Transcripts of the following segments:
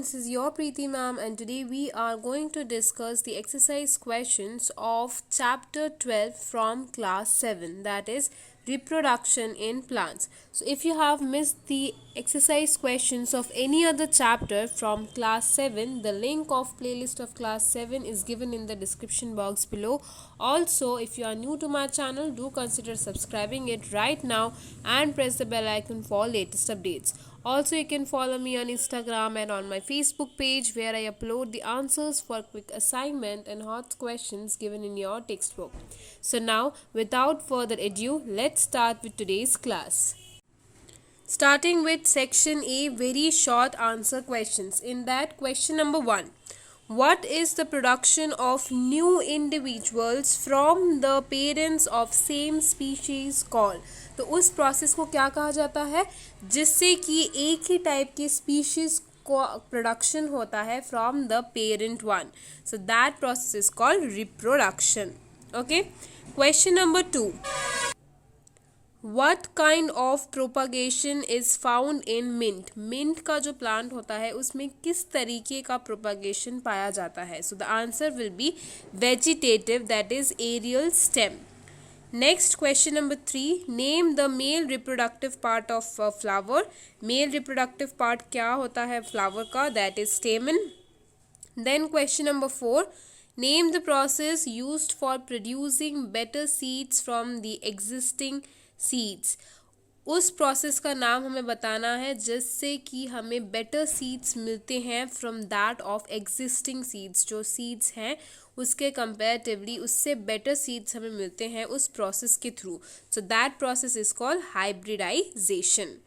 this is your Preeti ma'am, and today we are going to discuss the exercise questions of chapter 12 from class 7, that is reproduction in plants. So if you have missed the exercise questions of any other chapter from class 7, the link of playlist of class 7 is given in the description box below. Also, if you are new to my channel, do consider subscribing it right now and press the bell icon for latest updates. Also, you can follow me on Instagram and on my Facebook page, where I upload the answers for quick assignment and hot questions given in your textbook. So now, without further ado, let's start with today's class. Starting with section A, very short answer questions. In that, question number 1. What is the production of new individuals from the parents of same species called? तो उस process को क्या कहा जाता है जिससे कि एक ही टाइप के स्पीशीज को प्रोडक्शन होता है from the parent one. So that process is called reproduction. Okay. Question number 2. What kind of propagation is found in mint? Mint का जो प्लांट होता है उसमें किस तरीके का प्रोपागेशन पाया जाता है? So the answer will be vegetative, that is aerial stem. Next, question number 3. Name the male reproductive part of a flower. Male reproductive part क्या होता है flower का? That is stamen. Then question number 4. Name the process used for producing better seeds from the existing seeds. उस process का नाम हमें बताना है जिससे कि हमें बेटर सीड्स मिलते हैं from that of existing seeds. जो सीड्स हैं उसके कंपेरेटिवली उससे बेटर सीड्स हमें मिलते हैं उस प्रोसेस के through. So that process is called hybridisation.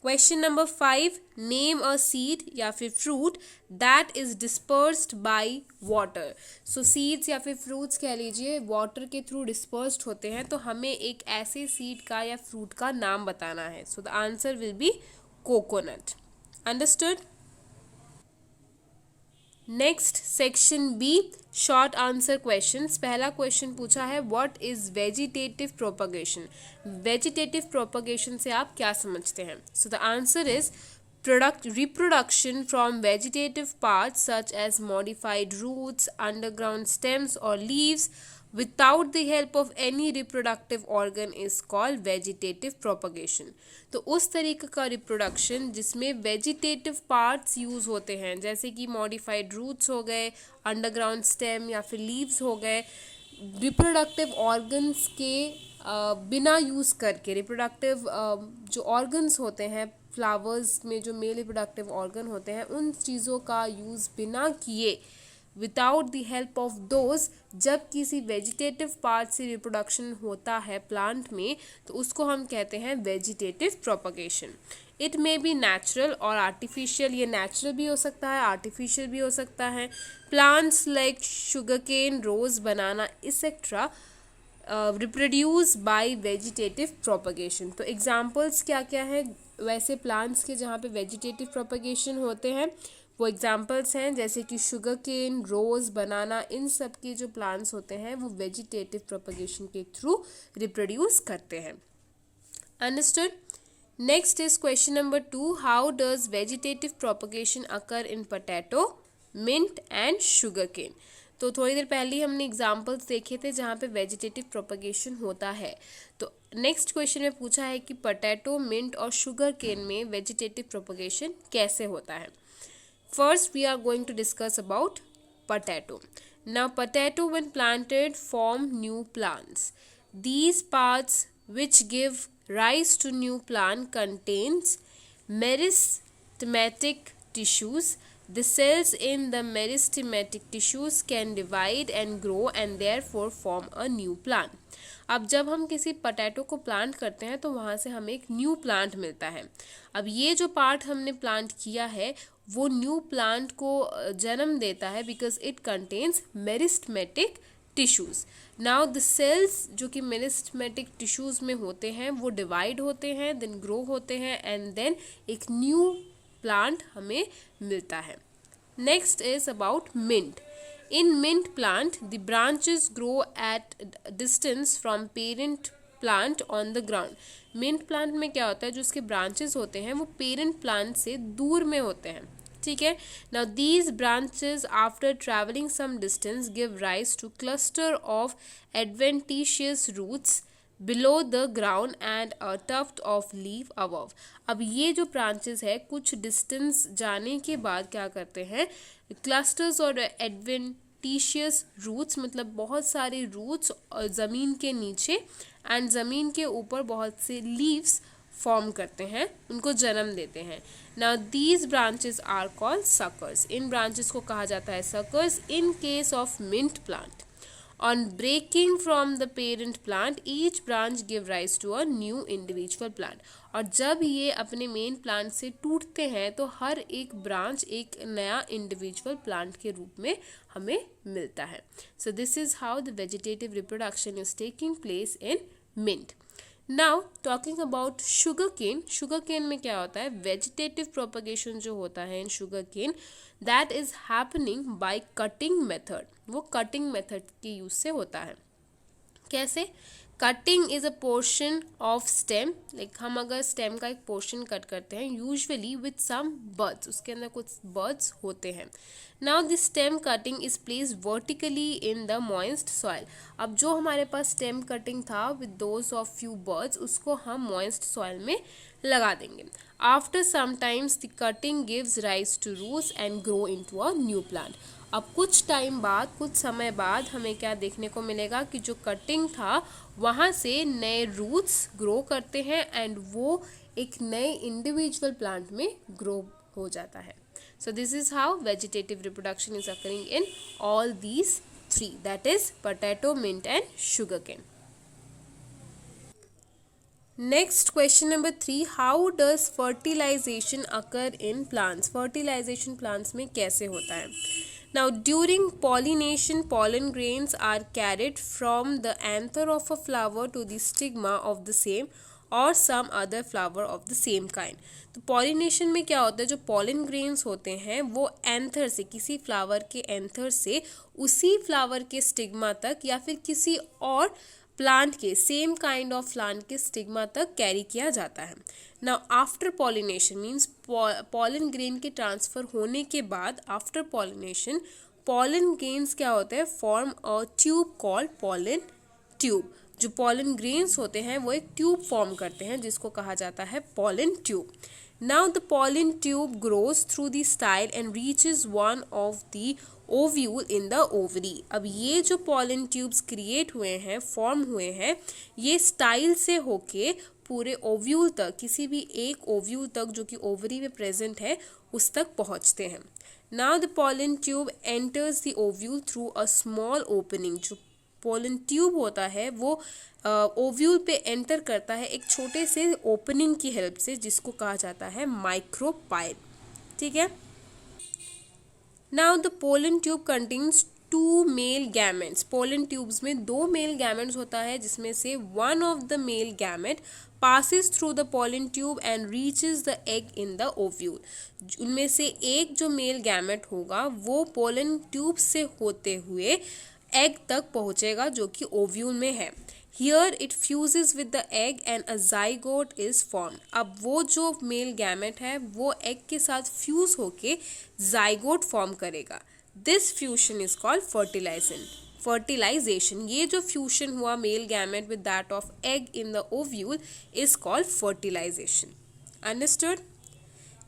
Question number 5. Name a seed या फिर fruit that is dispersed by water. So seeds या फिर फ्रूट्स कह लीजिए वाटर के थ्रू डिस्पर्स्ड होते हैं, तो हमें एक ऐसे सीड का या फ्रूट का नाम बताना है. So the answer will be coconut. Understood. Next section B, short answer questions. पहला क्वेश्चन पूछा है what is vegetative propagation. Vegetative propagation से आप क्या समझते हैं? So the answer is reproduction from vegetative parts such as modified roots, underground stems or leaves without the help of any reproductive organ is called vegetative propagation. तो उस तरीके का reproduction जिसमें वेजिटेटिव पार्ट्स यूज़ होते हैं, जैसे कि modified roots हो गए, अंडरग्राउंड स्टेम या फिर लीव्स हो गए, रिप्रोडक्टिव ऑर्गन्स के बिना यूज़ करके, रिप्रोडक्टिव जो ऑर्गन्स होते हैं फ्लावर्स में, जो मेल रिप्रोडक्टिव ऑर्गन होते हैं, उन चीज़ों का यूज़ बिना किए, without the help of those, जब किसी वेजिटेटिव पार्ट से रिप्रोडक्शन होता है प्लांट में, तो उसको हम कहते हैं vegetative propagation. It may be natural और आर्टिफिशियल. ये नेचुरल भी हो सकता है, आर्टिफिशियल भी हो सकता है. Plants like sugarcane, rose, banana etcetera reproduce by vegetative propagation. तो एग्जाम्पल्स क्या क्या है वैसे प्लांट्स के जहाँ पे वेजिटेटिव प्रोपगेशन होते हैं? वो एग्जाम्पल्स हैं जैसे कि शुगर केन, रोज़, बनाना. इन सब के जो प्लांट्स होते हैं वो वेजिटेटिव प्रोपगेशन के थ्रू रिप्रोड्यूस करते हैं. Understood. Next is question number 2. How does vegetative propagation occur in potato, mint and sugar cane. तो थोड़ी देर पहले हमने एग्जाम्पल्स देखे थे जहाँ पे वेजिटेटिव प्रोपगेशन होता है. तो नेक्स्ट क्वेश्चन में पूछा है कि पोटैटो, मिंट और शुगर केन में वेजिटेटिव प्रोपगेशन कैसे होता है. First, we are going to discuss about potato. Now, potato when planted form new plants. These parts which give rise to new plant contains meristematic tissues. The cells in the meristematic tissues can divide and grow and therefore form a new plant. अब जब हम किसी potato को plant करते हैं तो वहाँ से हमें एक न्यू प्लांट मिलता है. अब ये जो पार्ट हमने प्लांट किया है वो न्यू प्लांट को जन्म देता है because it contains meristematic tissues. Now the cells जो कि मेरिस्टेमेटिक टिश्यूज़ में होते हैं वो डिवाइड होते हैं, देन ग्रो होते हैं एंड देन एक न्यू प्लांट हमें मिलता है. Next is about mint. In mint plant, the branches grow at distance from parent plant on the ground. mint plant में क्या होता है, जो उसके branches होते हैं वो parent plant से दूर में होते हैं. ठीक है। Now these branches after travelling some distance give rise to cluster of adventitious roots below the ground and a tuft of leaf above. अब ये जो ब्रांचेस है कुछ डिस्टेंस जाने के बाद क्या करते हैं, क्लस्टर्स और एडवेंटिशियस रूट्स मतलब बहुत सारे रूट्स ज़मीन के नीचे एंड ज़मीन के ऊपर बहुत से लीव्स फॉर्म करते हैं, उनको जन्म देते हैं। Now these branches are called suckers. इन ब्रांचेस को कहा जाता है suckers. In case of mint plant, on breaking from the parent plant each branch give rise to a new individual plant. और जब ये अपने मेन प्लांट से टूटते हैं तो हर एक ब्रांच एक नया इंडिविजुअल प्लांट के रूप में हमें मिलता है। So this is how the vegetative reproduction is taking place in mint. Now talking about sugar cane में क्या होता है, वेजिटेटिव प्रोपगेशन जो होता है in sugar cane that is happening by cutting method. वो कटिंग मेथड के यूज से होता है। कैसे? Cutting is a portion of stem, like हम अगर स्टेम का एक पोर्शन कट करते हैं यूजुअली विथ सम बर्ड्स, उसके अंदर कुछ बर्ड्स होते हैं। Now this stem cutting is placed vertically in the moist soil. अब जो हमारे पास स्टेम कटिंग था with those of few buds, उसको हम मॉइस्ट सॉइल में लगा देंगे। After some times the cutting gives rise to roots and grow into a new plant. अब कुछ टाइम बाद, कुछ समय बाद हमें क्या देखने को मिलेगा कि जो कटिंग था वहाँ से नए रूट्स ग्रो करते हैं एंड वो एक नए इंडिविजुअल प्लांट में ग्रो हो जाता है। So this is how vegetative reproduction is occurring in all these three, that is potato, mint and sugar cane. Next question number 3, how does fertilization occur in plants. Fertilization plants में कैसे होता है? Now during pollination, pollen grains are carried from the anther of a flower to the stigma of the same or some other flower of the same kind. तो pollination में क्या होता है, जो pollen grains होते हैं वो एंथर से, किसी फ्लावर के एंथर से उसी फ्लावर के स्टिग्मा तक या फिर किसी और प्लांट के सेम काइंड ऑफ प्लांट के स्टिग्मा तक कैरी किया जाता है। Now after pollination means pollen grain के ट्रांसफर होने के बाद आफ्टर पॉलिनेशन पॉलन ग्रेन्स क्या होते हैं, form a tube called pollen tube. जो पॉलन ग्रेन्स होते हैं वो एक ट्यूब फॉर्म करते हैं जिसको कहा जाता है pollen tube. Now the pollen tube grows through the style and reaches one of the ovule in the ovary. अब ये जो पॉलन ट्यूब्स क्रिएट हुए हैं, फॉर्म हुए हैं, ये स्टाइल से होके पूरे ओव्यूल तक, किसी भी एक ओव्यूल तक जो कि ओवरी में प्रेजेंट है उस तक पहुंचते हैं। Now the pollen tube enters the ovule through a small opening. जो पॉलन ट्यूब होता है वो ओव्यूल पे एंटर करता है एक छोटे से ओपनिंग की हेल्प से जिसको कहा जाता है माइक्रोपाइल। ठीक है। Now the pollen tube contains 2 male gametes. Pollen tubes में 2 मेल गैमेट्स होता है जिसमें से one of the male gamete passes through the pollen tube and reaches the egg in the ovule. उनमें से एक जो मेल गैमेट होगा वो पोलन ट्यूब से होते हुए एग तक पहुंचेगा जो कि ओव्यूल में है। Here it fuses with the egg and a zygote is formed. अब वो जो मेल गैमेट है वो एग के साथ फ्यूज होके जाइगोट फॉर्म करेगा। This fusion is called fertilization. ये जो फ्यूशन हुआ male gamete with that of egg in the ovule is called fertilization. Understood?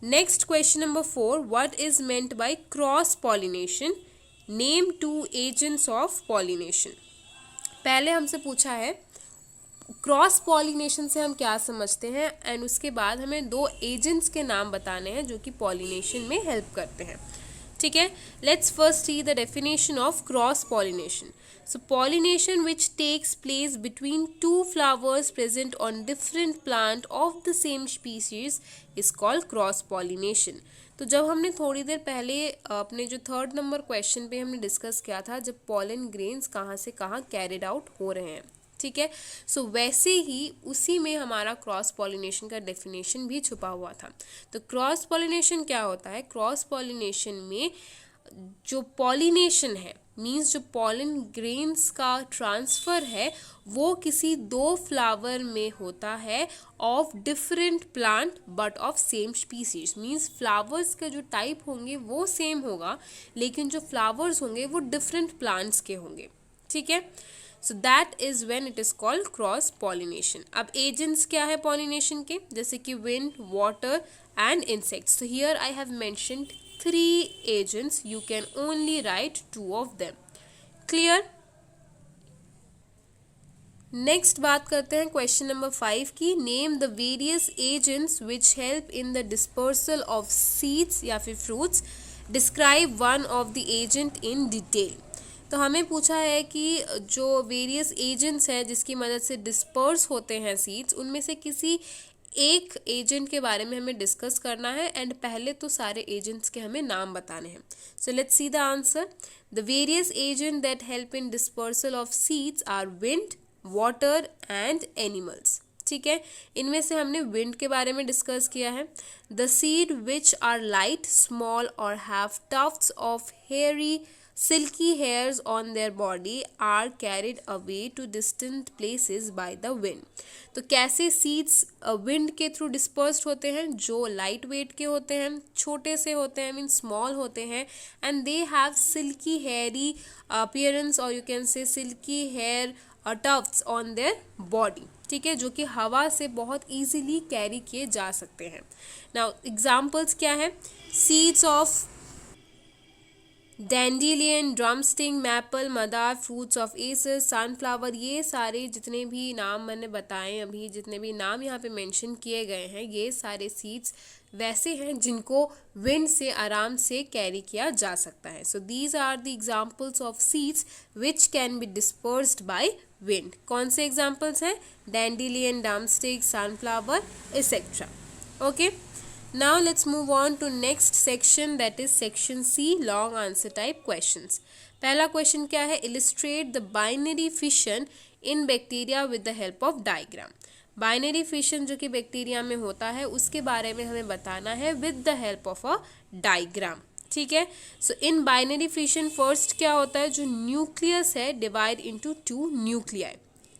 Next question number 4. What is meant by cross pollination? Name 2 agents of pollination. पहले हमसे पूछा है cross pollination से हम क्या समझते हैं एंड उसके बाद हमें 2 एजेंट्स के नाम बताने हैं जो कि पॉलिनेशन में हेल्प करते हैं। ठीक है, let's first see the definition of cross pollination. So pollination which takes place between 2 flowers present on different plant of the same species is called cross pollination. तो जब हमने थोड़ी देर पहले अपने जो 3rd नंबर क्वेश्चन पे हमने डिस्कस किया था जब पॉलन ग्रेन्स कहाँ से कहाँ कैरिड आउट हो रहे हैं, ठीक है, सो वैसे ही उसी में हमारा क्रॉस पॉलिनेशन का डेफिनेशन भी छुपा हुआ था। तो क्रॉस पॉलिनेशन क्या होता है? क्रॉस पॉलिनेशन में जो पॉलिनेशन है मीन्स जो पॉलन ग्रेन्स का ट्रांसफ़र है वो किसी दो फ्लावर में होता है of different plant but of same species. Means flowers के जो टाइप होंगे वो सेम होगा, लेकिन जो फ्लावर्स होंगे वो डिफरेंट प्लांट्स के होंगे। ठीक है, so that is when it is called cross pollination. अब एजेंट्स क्या है पॉलिनेशन के, जैसे कि wind, water and insects. So here I have mentioned 3 agents. You can only write 2 of them. Clear? Next बात करते हैं क्वेश्चन नंबर 5 की। Name the various agents which help in the dispersal of seeds या फिर fruits. Describe one of the agent in detail. तो हमें पूछा है कि जो वेरियस एजेंट्स हैं जिसकी मदद से डिस्पर्स होते हैं सीड्स, उनमें से किसी एक एजेंट के बारे में हमें डिस्कस करना है एंड पहले तो सारे एजेंट्स के हमें नाम बताने हैं। So let's see the answer. The various agent that help in dispersal of seeds are wind, water and animals. ठीक है, इनमें से हमने विंड के बारे में डिस्कस किया है। The seed which are light, small और have tufts of hairy silky hairs on their body are carried away to distant places by the wind। तो कैसे सीड्स विंड के थ्रू डिस्पर्स्ड होते हैं, जो लाइट वेट के होते हैं, छोटे से होते हैं, मीन स्मॉल होते हैं, and they have silky hairy appearance और you can say silky hair tufts on their body. ठीक है, जो कि हवा से बहुत ईजिली कैरी किए जा सकते हैं। नाउ एग्जाम्पल्स क्या है, seeds of dandelion, drumstick, maple, मदार, फ्रूट्स ऑफ एसेस, सनफ्लावर, ये सारे जितने भी नाम मैंने बताए अभी, जितने भी नाम यहाँ पे मेंशन किए गए हैं, ये सारे सीड्स वैसे हैं जिनको विंड से आराम से कैरी किया जा सकता है। So these are the examples of seeds which can be dispersed by wind. कौन से एग्जाम्पल्स हैं, dandelion, drumstick, sunflower etcetera. Okay, now let's move on to next section, that is section C, long answer type questions। पहला question क्या है, illustrate the binary fission in bacteria with the help of diagram। Binary fission जो कि bacteria में होता है उसके बारे में हमें बताना है with the help of a diagram. ठीक है, सो इन बाइनरी फिशन फर्स्ट क्या होता है, जो न्यूक्लियस है डिवाइड इनटू 2 न्यूक्लियाई।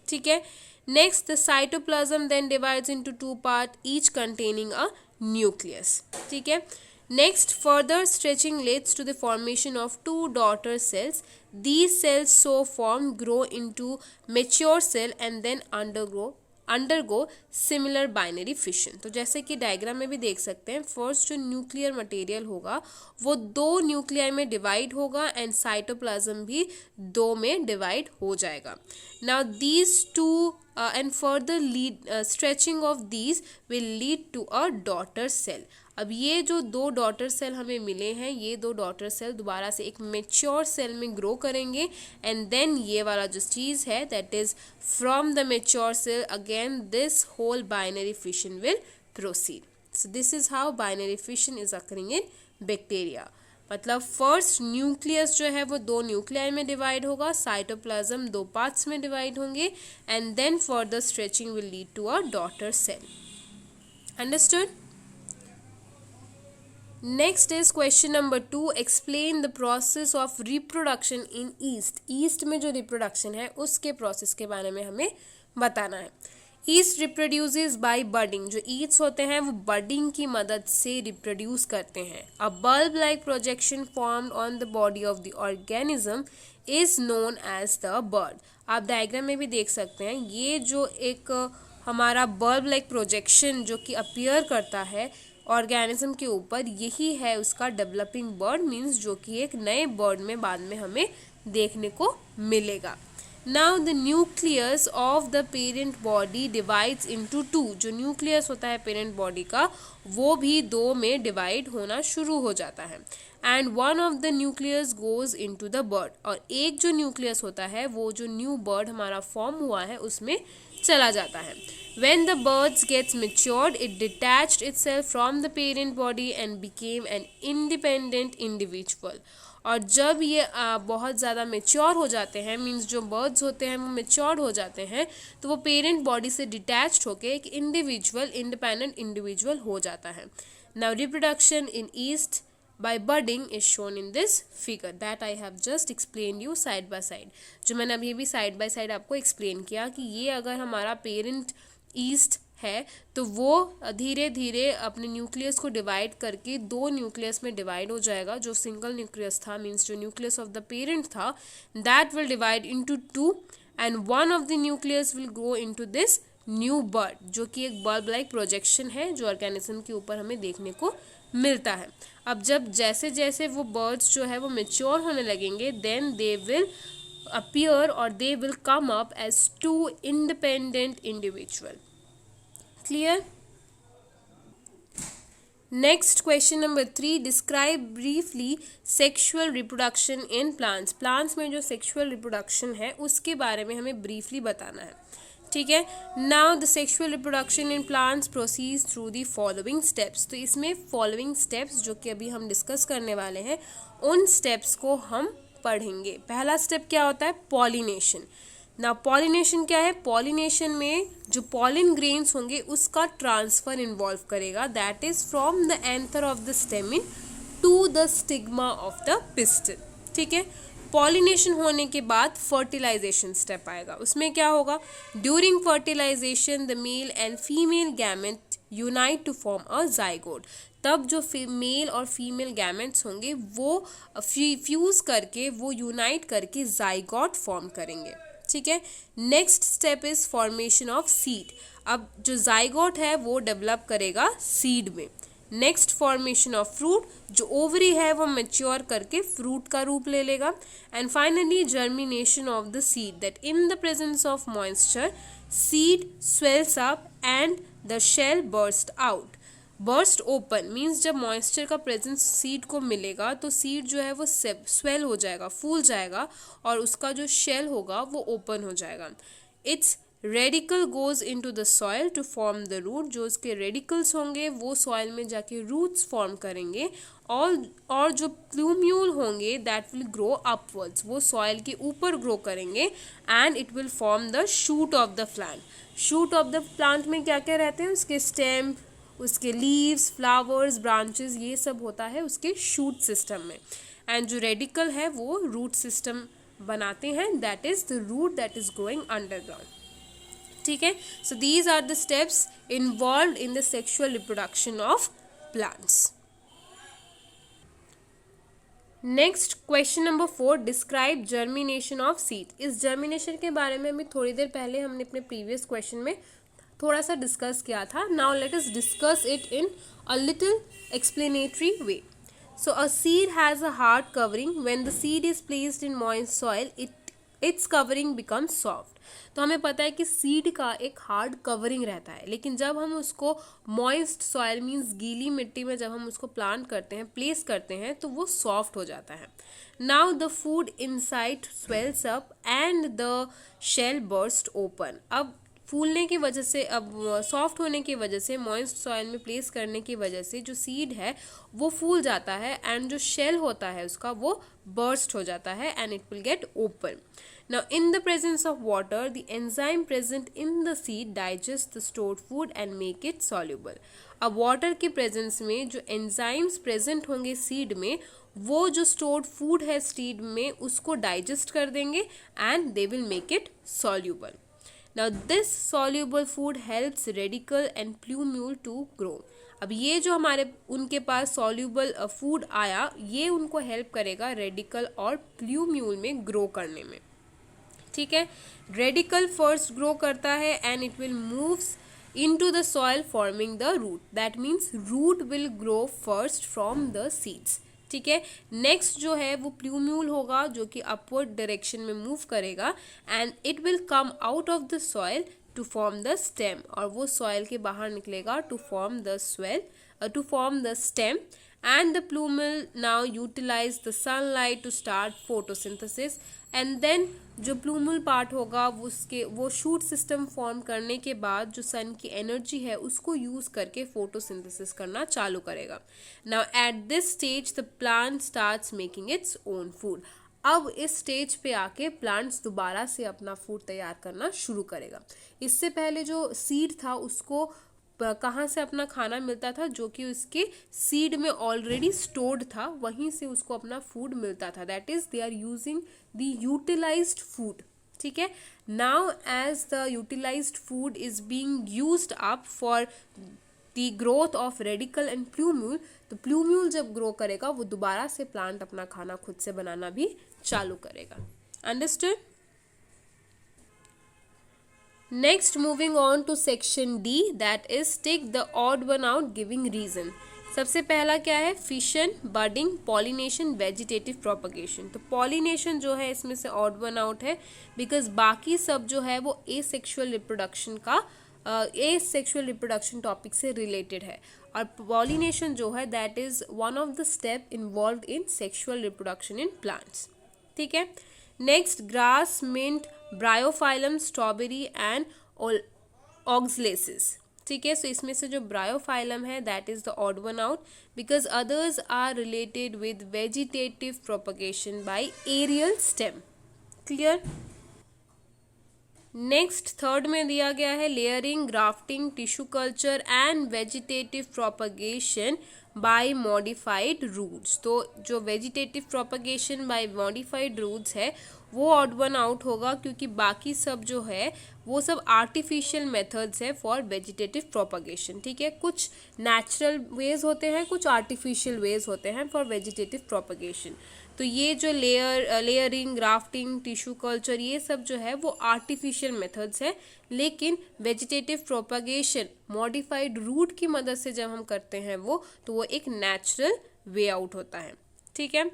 ठीक है, next the cytoplasm then divides into 2 part each containing a nucleus. ठीक है, next further stretching leads to the formation of 2 daughter cells। These cells so formed grow into mature cell and then undergo similar binary fission। तो जैसे कि diagram में भी देख सकते हैं, फर्स्ट जो न्यूक्लियर मटेरियल होगा वो 2 न्यूक्लियाई में डिवाइड होगा एंड साइटोप्लाज्म भी 2 में डिवाइड हो जाएगा। Now these 2 and further stretching of these will lead to a daughter cell। अब ये जो 2 डॉटर सेल हमें मिले हैं, ये 2 डॉटर सेल दोबारा से एक मेच्योर सेल में ग्रो करेंगे एंड देन ये वाला जो चीज़ है that is from the mature cell again this whole binary fission will proceed. So this is how binary fission is occurring in bacteria. मतलब फर्स्ट न्यूक्लियस जो है वो 2 न्यूक्लियाई में डिवाइड होगा, साइटोप्लाज्म 2 पार्ट्स में डिवाइड होंगे and then further stretching will lead to a daughter cell. Understood? Next is question number 2, explain the process of reproduction in east. East में जो रिप्रोडक्शन है उसके प्रोसेस के बारे में हमें बताना है। Yeast reproduces by budding. जो ईस्ट होते हैं वो बडिंग की मदद से रिप्रोड्यूस करते हैं। A bulb like projection formed on the body of the organism is known as the bud. आप डायग्राम में भी देख सकते हैं, ये जो एक हमारा बल्ब लाइक प्रोजेक्शन जो कि अपीयर करता है ऑर्गेनिज्म के ऊपर, यही है उसका डेवलपिंग बर्ड, मीन्स जो कि एक नए बर्ड में बाद में हमें देखने को मिलेगा। Now the nucleus of the parent body divides into 2। जो न्यूक्लियस होता है पेरेंट बॉडी का वो भी 2 में डिवाइड होना शुरू हो जाता है and one of the nucleus goes into the bird. और एक जो न्यूक्लियस होता है वो जो न्यू बर्ड हमारा फॉर्म हुआ है उसमें चला जाता है। When the birds gets matured, it detached itself from the parent body and became an independent individual। और जब ये बहुत ज़्यादा मेच्योर हो जाते हैं, मीन्स जो बर्ड्स होते हैं वो मेच्योर हो जाते हैं, तो वो पेरेंट बॉडी से डिटैच्ड होकर एक इंडिविजुअल इंडिपेंडेंट इंडिविजुअल हो जाता है। Now reproduction in east by budding is shown in this figure that I have just explained you side by side. जो मैंने अभी भी side by side आपको explain किया कि ये अगर हमारा पेरेंट ईस्ट है तो वो धीरे धीरे अपने न्यूक्लियस को डिवाइड करके दो न्यूक्लियस में डिवाइड हो जाएगा. जो सिंगल न्यूक्लियस था मीन्स जो न्यूक्लियस ऑफ द पेरेंट था that will divide into two and one of the nucleus will grow into this new bird, जो कि एक बल्ब लाइक प्रोजेक्शन है जो ऑर्गेनिज्म के ऊपर हमें देखने को मिलता है. अब जब जैसे जैसे वो बर्ड्स जो है वो मेच्योर होने लगेंगे देन दे विल अपीयर और they will come up as two independent individual. Clear? Next question number 3, describe briefly sexual reproduction in plants. Plants में जो सेक्सुअल रिप्रोडक्शन है उसके बारे में हमें ब्रीफली बताना है. ठीक है. Now the sexual reproduction in plants proceeds through the following steps. तो इसमें फॉलोइंग स्टेप्स जो कि अभी हम डिस्कस करने वाले हैं उन स्टेप्स को हम पढ़ेंगे. पहला स्टेप क्या होता है? पॉलिनेशन. ना पॉलिनेशन क्या है? पॉलिनेशन में जो पॉलिन ग्रेन्स होंगे उसका ट्रांसफर इन्वॉल्व करेगा that is from the anther of the stamen to the stigma of the pistil. ठीक है. पॉलिनेशन होने के बाद फर्टिलाइजेशन स्टेप आएगा. उसमें क्या होगा? During fertilization the male and female gamete unite to form a zygote. तब जो मेल और फीमेल गैमेट्स होंगे वो फ्यूज करके वो यूनाइट करके जाइगोट फॉर्म करेंगे. ठीक है. Next step is formation of seed. अब जो जाइगोट है वो डेवलप करेगा सीड में. Next formation of fruit. जो ओवरी है वो मैच्योर करके फ्रूट का रूप ले लेगा. And finally germination of the seed that in the presence of moisture seed swells up and the shell burst out. Burst open means जब मॉइस्चर का प्रेजेंस सीड को मिलेगा तो सीड जो है वो स्वेल हो जाएगा, फूल जाएगा और उसका जो शेल होगा वो ओपन हो जाएगा. Its radicle goes into the soil to form the root. जो उसके रेडिकल्स होंगे वो सॉइल में जाके रूट्स फॉर्म करेंगे और जो प्लूम्यूल होंगे दैट विल ग्रो अपवर्ड्स. वो सॉइल के ऊपर ग्रो करेंगे and it will form the shoot of the plant. Shoot of the plant में क्या क्या रहते हैं? उसके स्टेम, उसके लीव्स, फ्लावर्स, ब्रांचेस, ये सब होता है उसके शूट सिस्टम में. एंड जो रेडिकल है वो रूट सिस्टम बनाते हैं that is the root that is growing underground. ठीक है. So these are the steps involved in the sexual reproduction of plants. Next question number 4, describe germination of seed. इस germination के बारे में अभी थोड़ी देर पहले हमने अपने प्रीवियस क्वेश्चन में थोड़ा सा डिस्कस किया था. Now let us discuss it in a little explanatory way. So a seed has a hard covering. When the seed is placed in moist soil it's covering becomes soft. तो हमें पता है कि सीड का एक hard covering रहता है, लेकिन जब हम उसको मॉइस्ट सॉइल मीन्स गीली मिट्टी में जब हम उसको प्लांट करते हैं, प्लेस करते हैं, तो वो सॉफ्ट हो जाता है. Now the food inside swells up and the shell burst open. अब फूलने की वजह से, अब सॉफ्ट होने की वजह से, मॉइस्ट सॉइल में प्लेस करने की वजह से जो सीड है वो फूल जाता है एंड जो शेल होता है उसका वो बर्स्ट हो जाता है and it will get open. Now in the presence of water, the enzyme present in the seed digests the stored food and make it soluble. अब वाटर के प्रेजेंस में जो एंजाइम्स प्रेजेंट होंगे सीड में वो जो स्टोर्ड फूड है seed में उसको डाइजेस्ट कर देंगे and they will make it soluble. Now this soluble food helps radicle and plumule to grow. अब ये जो हमारे उनके पास सॉल्यूबल फूड आया ये उनको हेल्प करेगा रेडिकल और प्लूम्यूल में ग्रो करने में. ठीक है. रेडिकल फर्स्ट ग्रो करता है and it will moves into the soil forming the root. That means root will grow first from the seeds. ठीक है. नेक्स्ट जो है वो प्लूम्यूल होगा जो कि अपवर्ड डायरेक्शन में मूव करेगा and it will come out of the soil to form the stem. और वो सॉइल के बाहर निकलेगा to form the stem. And the plumule now utilize the sunlight to start photosynthesis. And then जो plumule part होगा वो shoot system form करने के बाद जो सन की एनर्जी है उसको यूज़ करके फोटोसिंथेसिस करना चालू करेगा. Now at this stage the plant starts making its own food. अब इस स्टेज पे आके प्लांट्स दोबारा से अपना फूड तैयार करना शुरू करेगा. इससे पहले जो सीड था उसको कहाँ से अपना खाना मिलता था, जो कि उसके सीड में ऑलरेडी स्टोर्ड था, वहीं से उसको अपना फूड मिलता था. That is they are using the utilized food. ठीक है. Now as the utilized food is being used up for the growth of radicle and plumule, तो प्लूम्यूल जब ग्रो करेगा वो दोबारा से प्लांट अपना खाना खुद से बनाना भी चालू करेगा. Understood. Next moving on to section D, that is tick the odd one out giving reason. सबसे पहला क्या है, fission, budding, pollination, vegetative propagation. तो पॉलिनेशन जो है इसमें से ऑड वन आउट है, बिकॉज बाकी सब जो है वो एसेक्सुअल रिप्रोडक्शन का एसेक्सुअल रिप्रोडक्शन टॉपिक से रिलेटेड है, और पॉलिनेशन जो है that is one of the step involve in sexual reproduction in plants. ठीक है. Next, grass, mint, bryophyllum, strawberry and oxalis. ठीक है. सो इसमें से जो ब्रायोफाइलम है that is the odd one out, because others are related with vegetative propagation by aerial stem. Clear. Next, third में दिया गया है layering, grafting, tissue culture and vegetative propagation by modified roots. तो जो vegetative propagation by modified roots है वो odd one out होगा, क्योंकि बाकी सब जो है वो सब आर्टिफिशियल मेथड्स है फॉर वेजिटेटिव प्रोपगेशन. ठीक है. कुछ नेचुरल वेज होते हैं, कुछ आर्टिफिशियल वेज होते हैं फॉर वेजिटेटिव प्रोपगेशन. तो ये जो लेयरिंग, ग्राफ्टिंग, टिश्यू कल्चर, ये सब जो है वो आर्टिफिशियल मेथड्स है, लेकिन वेजिटेटिव प्रोपगेशन मॉडिफाइड रूट की मदद से जब हम करते हैं तो वो एक नेचुरल वे आउट होता है. ठीक है.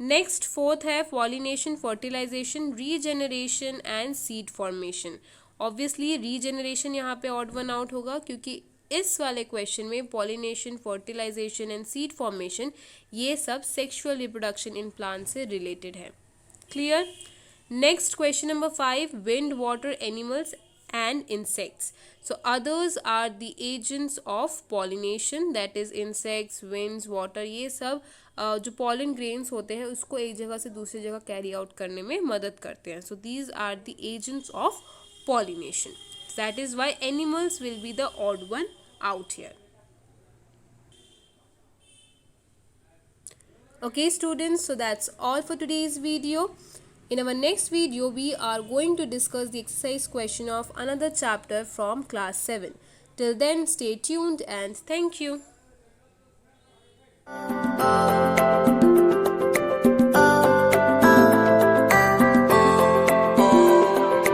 नेक्स्ट, फोर्थ है pollination, fertilization, regeneration and seed formation. Obviously regeneration यहाँ पे ऑड वन आउट होगा, क्योंकि इस वाले क्वेश्चन में pollination, fertilization and seed formation ये सब सेक्सुअल रिप्रोडक्शन इन प्लांट से रिलेटेड है. Clear. Next, question number 5, wind, water, animals and insects. So others are the agents of pollination, that is insects, winds, water. ये सब जो pollen grains होते हैं उसको एक जगह से दूसरी जगह कैरी आउट करने में मदद करते हैं. So these are the agents of pollination. That is why animals will be the odd one out here. Okay students, so that's all for today's video. In our next video, we are going to discuss the exercise question of another chapter from class 7. Till then, stay tuned and thank you.